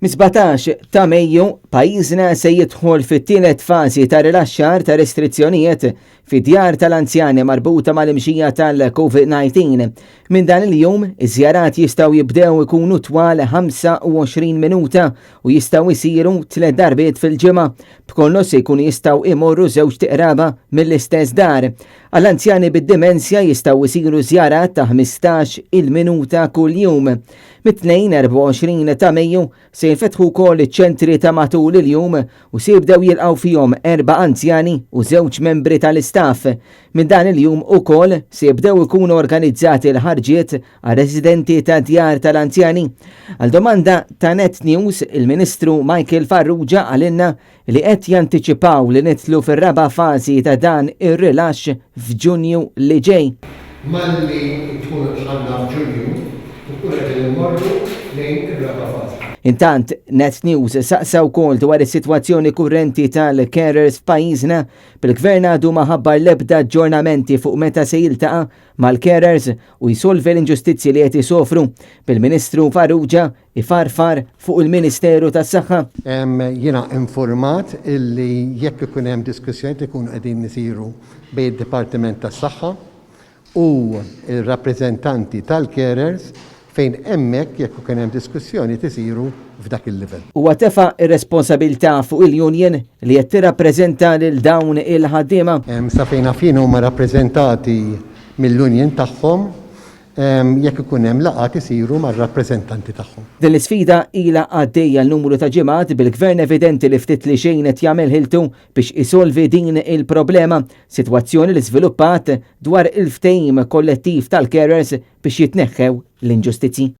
Mis-17 ta' Mejju pajjiżna se jidħol fit-tielet fażi ta' rilaxxar ta' restrizzjonijiet fid-djar tal-anzjani marbuta mal-imxija tal-COVID-19. Minn dan il-jum, iż-żjarat jistgħu jibdew ikunu twal 25 minuta u jistgħu jsiru 3 darbiet fil-ġimgħa. B'kollox se jkunu jistgħu imorru żewġ tiqraba mill-istess dar. Għall-anzjani bid-dimensja jistgħu jsiru żjarat ta' 15 il-minuta kull jum. Mit-24 ta' Mejju se jinfetħu wkoll iċ-ċentri ta' matul il-jum u se jibdew jilqgħu fihom 4 anzjani u 2 membri tal-istaff. Minn dan il-jum ukoll se jibdew ikunu organizzati l-ħarġiet għal residenti ta' djar tal-anzjani. Għal domanda ta' Net News, il-Ministru Michael Farrugia għalinna li qed jantiċipaw li nitlu fir-raba' fażi ta' dan ir-rilaxx f'Ġunju li ġej. Malli tkun ħanna f'Ġunju, tkun qed immorru lejn ir-raba' fażi. Intant, Net News saqsa wkoll dwar is-sitwazzjoni kurrenti tal-carers f'pajjiżna bil-Gvern għadu ma ħabbar l-ebda aġġornamenti fuq meta se jiltaqa' mal-carers u jsolvi l-inġustizzji li qed isofru. Bil-Ministru Farrugia ifarfar fuq il-Ministeru tas-Saħħa. Jiena informat illi jekk ikun hemm diskussjoni ikun qegħdin isiru bejn id-Dipartiment tas-Saħħa u r-rappreżentanti tal-carers fejn hemmhekk jekk kien hemm diskussjoni tisiru f'dak il-livell. Huwa tefa' ir-responsabilità fuq il-Union li qed tirrappreżenta lil dawn il-ħaddiema. Sa fejn fin huma rappreżentati mill-Union tagħhom jekk ikun hemm laqgħat isiru mar-rappreżentanti tagħhom. Din l-isfida ilha għaddejja l-numru ta' ġimgħat bil-Gvern evidenti li ftit li xejn qed jagħmel ħiltu biex isolvi din il-problema, sitwazzjoni li żviluppat dwar il-ftehim kollettiv tal-carers biex jitneħħew l-inġustizzji.